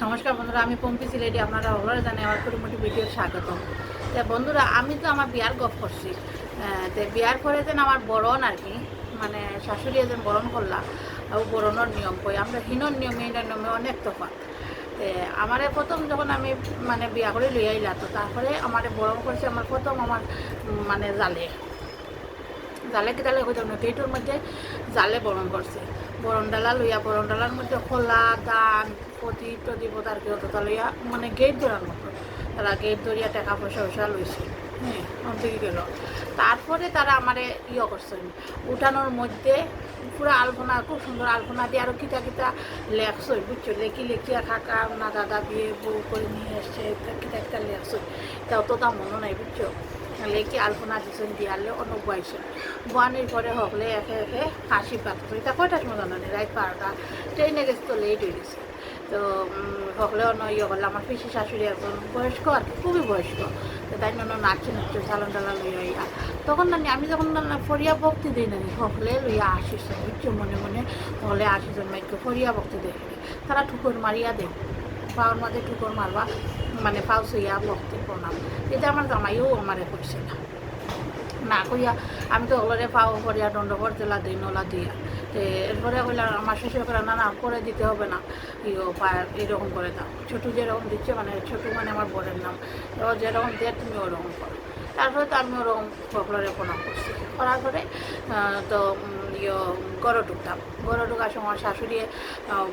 নমস্কার বন্ধুরা, আমি পম্পি সিলেটি আপনারা ওগুলো জানে আমার মোটামুটি ভিডিও স্বাগতম। তো বন্ধুরা, আমি তো আমার বিয়ার গপ করছি। তো বিয়ার পরে যেন আমার বরণ আর কি, মানে শাশুড়ি যেন বরণ করলা, ও বরণের নিয়ম কই আমরা হিনর নিয়মে হিনর নিয়মে অনেক তফাৎ। আমারে প্রথম যখন আমি মানে বিয়া করে লই আইলা, তো তারপরে আমারে বরণ করছে আমার প্রথম আমার মানে জালে জালে কি তালে হইতাম না পেটোর মধ্যে জালে বরণ করছে। বরণ ডালা লইয়া বরণ ডালার মধ্যে খোলা দান প্রদীপ টদীপ আর কি হতো তা লইয়া মানে গেট ধরার মতো তারা গেট ধরিয়া টাকা পয়সা পয়সা লইছে। হ্যাঁ, অন্তিকে গেল। তারপরে তারা আমারে করছেন উঠানোর মধ্যে পুরো আলপনা, খুব সুন্দর আলপনা দিয়ে আরও কিতা কিতা লেখছই বুঝছো, লেখি লেখিয়া থাকা না দাদা বিয়ে বউ করে নিয়ে এসছে কিতা কিতা লেখছই, তা অতটা মনে নাই বুঝছো। লেখি আলপনা দিয়েছেন দিয়ালে অনেক বয়সে বোয়ানির পরে হকলে একে একে হাসি পাত্র এটা কয়টার সময় জানো নি, রাত 12টা। ট্রেনে গেছে তো লেট হয়ে গেছে। তো হকলে অন্য করলে আমার পিসি শাশুড়ি একজন বয়স্ক আর কি, খুবই বয়স্ক। তো তাই জন্য নাচছে নাচছে চালন টালা লইয়া তখন না আমি যখন ফরিয়া ভক্তি দিই না হকলে লইয়া আসিস বুঝছো, মনে মনে হলে আসিজন মাইকে ফরিয়া ভক্তি দেখি তারা ঠুকুর মারিয়া দেয় পাওয়ার মাঝে ঠুকুর মারবা মানে পাও সইয়া ভক্তি প্রণাম। এটা আমার জামাইও আমারে করছে না না কইয়া আমি তো ওগুলোরে পাও করিয়া দণ্ড করতেলা দিই নলা দিয়া। তো এরপরে কইলাম আমার শ্বশুর করে না না করে দিতে হবে না, এরকম করে দাও, ছোটো যেরকম দিচ্ছে মানে ছোটো মানে আমার বোনের নাম, ও যেরকম দিয়ে তুমি ওরকম করো। তারপরে তো আমি ওরকম ফকলরে প্রণাম করছি, করার পরে তো গড় ঢুকতাম। গড় ঢুকার সময় শাশুড়ি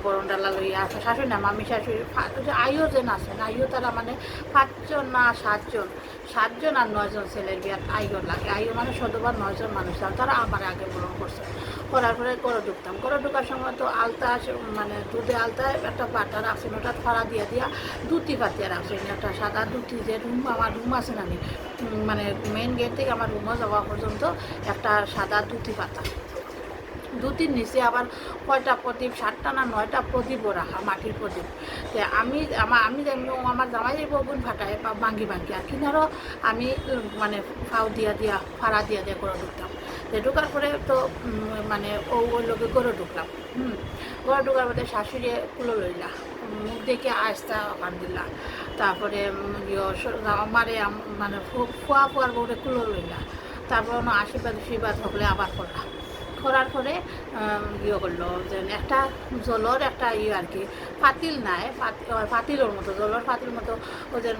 বরণ ডালা লইয়া শাশুড়ি না মামি শাশুড়ি আইও যেন আছেন, আইও তারা মানে 5জন না 7জন আর 9জন ছেলের বিয়ার আইও লাগে। আইও মানে শতবার 9জন মানুষ তারা আমার আগে বরণ করছে। করার পরে গড় ঢুকতাম। গড় ঢুকার সময় তো আলতা মানে দুধে আলতায় একটা বাটা রাখছেন, ওটা ফাড়া দিয়া দিয়া দুটি পাতিয়া রাখছেন, একটা সাদা দুটি যে রুম আমার রুম আছে না মানে মেন গেট থেকে আমার রুমে যাওয়া পর্যন্ত একটা সাদা দুটি পাতা, দুটির নিচে আবার কয়টা প্রদীপ 7টা না 9টা প্রদীপও রাখা, মাটির প্রদীপ। যে আমি আমার জামাই বগুন ফাটায় ভাঙ্গি ভাঙ্গি আর কিনারও আমি মানে ফাও দিয়া দিয়া ফাড়া দিয়া দিয়ে করে ঢুকতাম। যে ঢুকার পরে তো মানে ওই লোকে করে ঢুকলাম। করে ঢুকার পরে শাশুড়ি কুলো লইলা, মুখ দেখে আস্তা কান দিলা। তারপরে আমারে মানে ফুয়ার বউরে কুলো লইলা। তারপর আশীর্বাদ হকলে আবার করলাম। করার পরে করলো যে একটা জলর একটা আর কি পাতিল নাই, পাতিলের মতো জলর পাতিল মতো ওদের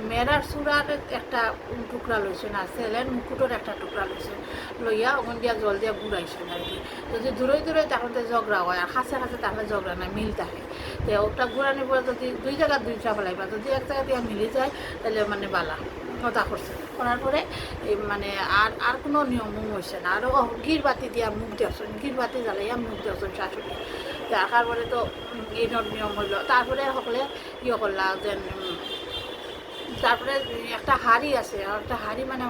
মেয়েরার চূড়ার একটা টুকরা লইছে না, ছেলের মুকুটের একটা টুকরা লইছে, লইয়া ওখান দিয়া জল দিয়া ঘুরাইছেন আর কি। যদি দূরে দূরে তখন তো ঝগড়া হয়, আর কাছে কাছে তাহলে ঝগড়া নাই, মিল থাকে। তো ওটা ঘুরানোর পরে যদি দুই জায়গায় দুইটা ফেলাইবা, যদি এক জায়গা দিয়ে মিলে যায় তাহলে মানে বালা কথা করছে। করার পরে মানে আর কোনো নিয়ম হয়েছে না, আরও গির বাতি দিয়া মুখ দিয়েছেন, গির বাতি জ্বালাইয়া মুখ দিয়েছেন শাশুড়ি। দেখার পরে তো এই নিয়ম হইল। তারপরে সকলে করলা যে তারপরে একটা হাড়ি আছে, একটা হাড়ি মানে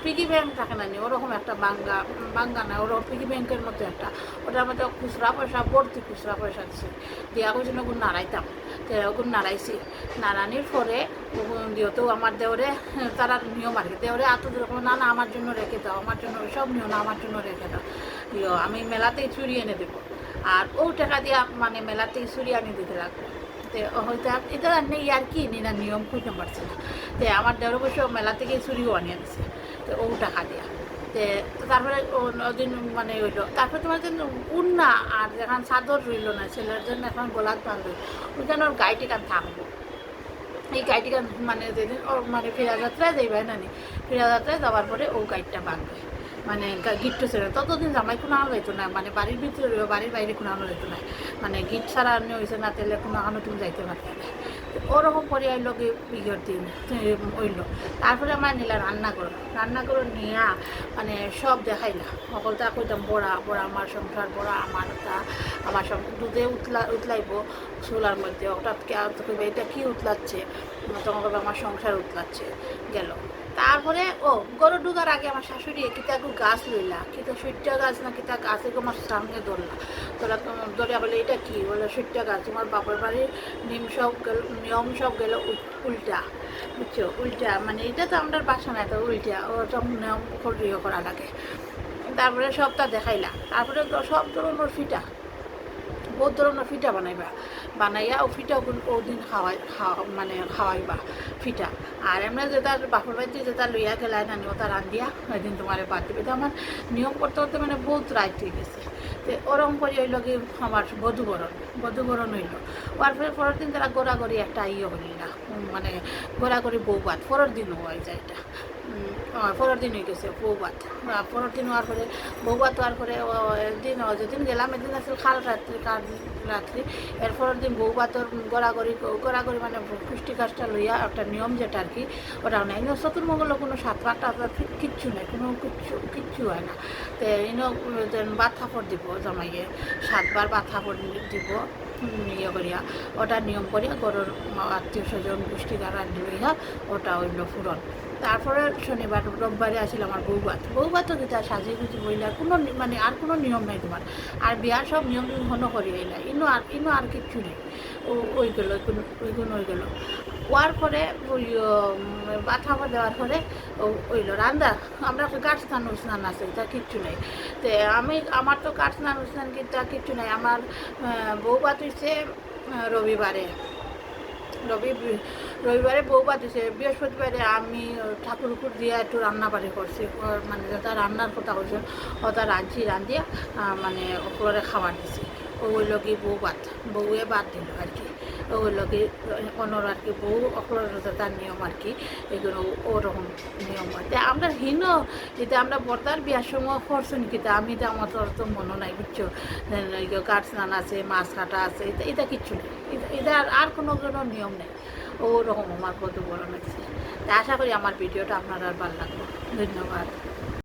পিগি ব্যাংক থাকে না ওরকম একটা বাঙ্গা না ওরকম পিগি ব্যাংকের মতো একটা, ওটার মধ্যে খুচরা পয়সা ভর্তি খুচরা পয়সা দিচ্ছে দিয়া কইছিল ওগুলো নাড়াইতাম। তো ওগুলো নাড়াইছি, নাড়ানির পরে দিয়েও আমার দেওরে তারা নিয়ম আর কি, দেওরে এরকম না না আমার জন্য রেখে দাও, আমার জন্য সব নিয়ম না আমার জন্য রেখে দাও, আমি মেলাতেই চুরি এনে দেবো। আর ও টাকা দিয়া মানে মেলাতেই চুরি আনি দিতে লাগবে। হয়তো এটা নেই আর কি না নিয়ম খুঁজতে পারছে না। তো আমার দেওয়ার অবশ্য মেলা থেকে চুরিও আনিয়ে দিচ্ছে, তো ও টাকা দিয়া। তো তারপরে ওদিন মানে হইলো। তারপরে তোমার জন্য উন্না আর এখন চাদর রইল না, ছেলের জন্য এখন গোলাপ বাঁধবে, ওইখানে ওর গাড়িটি কান থাকবো। এই গাড়িটি মানে যেদিন ওর মানে ফেরা যাত্রায় যাইবে না ফেরা যাত্রায় যাওয়ার পরে ও গাড়িটা বাঁধবে, মানে গিট্টু ছেড়ে ততদিন জামাই কোনো আনো যাইতো না, মানে বাড়ির ভিতরে বাড়ির বাইরে কোনো আনো যেত না, মানে গিট ছাড়া আনো হয়েছে না তেলে কোনো আনো তুমি যাইতে পারতে না। ওরকম করে আইলো কি বিঘর দিন হইলো। তারপরে আমার নিলা রান্না করে নিয়া মানে সব দেখাইলা সকলটা কইতাম বড়া বড়া আমার সংসার, বড়া আমার সব দুধে উতলাইব চুলার মধ্যে, হঠাৎ কইবে এটা কি উতলাচ্ছে, তোমাকে আমার সংসার উতলাচ্ছে গেল। তারপরে গরু ঢুকার আগে আমার শাশুড়ি কিতা একটু গাছ লইলা, কিতা সুইটটা গাছ না কিতা গাছ আমার সামনে ধরলা, ধরিয়া বলে এটা কি, বলে সুইটটা গাছ, তোমার বাপের বাড়ির নিয়ম সব গেল উল্টা, বুঝছো, উল্টা মানে এটা তো আমাদের বাসা না, তো উল্টা ও সব নিয়ম করা লাগে। তারপরে সবটা দেখাইলা, তারপরে সব ধরনের ফিটা বহুত ধরনের পিঠা বানাইবা, বানাইয়া ও ফিটা ওদিন মানে খাওয়াইবা ফিটা। আর এমনি যেটা বাপর বাড়িতে যেটা লইয়া গেলাই নানি ওটা রান্ধিয়া ওই দিন তোমার বাদ দিবে। তো আমার নিয়ম করতে করতে মানে বহুত রাইট হয়ে গেছে। তো ওরম করে হইল কি আমার বধুবরণ হইল। হওয়ার পরের দিন তারা গোড়াগড়ি একটা হইল না, মানে গোড়াগড়ি বৌভাত পরের দিনও হয়ে যায় এটা। পরের দিন হয়ে গেছে বৌভাত। পরের দিন হওয়ার পরে বৌভাত হওয়ার পরে একদিন যেদিন গেলাম এদিন আসলে কাল রাত্রি এর পরের দিন বৌভাতর গড়াগড়ি মানে পুষ্টি কাজটা লইয়া একটা নিয়ম যেটা আর কি ওটাও নেই। চতুর্মঙ্গল কোনো সাত পাঁচটা কিচ্ছু নেই, কোনো কিচ্ছু হয় না। তো ভাত থাপড় দিব জামাইয়ে, 7 বার ভাত থাপড় দিব ইয়ে করিয়া ওটা নিয়ম করিয়া গরুর আত্মীয় স্বজন পুষ্টিকার রান্ধি লইয়া ওটা হইল ফুরন। তারপরে শনিবার রোববারে আসিল আমার বৌভাতও যেটা সাজিয়ে গুজি বইলা কোনো মানে আর কোনো নিয়ম নাই তোমার। আর বিয়ার সব নিয়ম ঘন করি আইলা ইনো আর কিচ্ছু নেই। ওই গেল ওইগুলো হয়ে গেল। হওয়ার পরে ওই বাথা দেওয়ার পরে ওইল রান্দা আমরা কাঠ স্নান আছে এটা কিচ্ছু নেই। তো আমার তো কাঠ স্নান কিন্তু কিচ্ছু নাই। আমার বৌভাত হইছে রবিবারে বৌভাত হয়েছে। বৃহস্পতিবারে আমি ঠাকুর উপর দিয়ে একটু রান্না বাড়ি করছি, মানে যেটা রান্নার কথা হয়েছে ওটা রান্ধিয়া মানে ওপরে খাবার দিছি। ও হইল কি বউয়ে বাদ দিল আর কি। ও হইল কি অনর আর কি বউ অপরের তার নিয়ম আর কি, এগুলো ওরকম নিয়ম হয়। আমরা যেটা আমরা বর্তার বিয়ার সময় করছেন কিন্তু আমি তো আমার তো মনে নাই বুঝছো। কাঠ স্নান আছে, মাছ কাটা আছে, এটা কিচ্ছু নেই। এটা আর কোনো নিয়ম নেই। ওরকম আমার বধূ বরণ হয়েছে। আশা করি আমার ভিডিওটা আপনার আর ভালো লাগলো। ধন্যবাদ।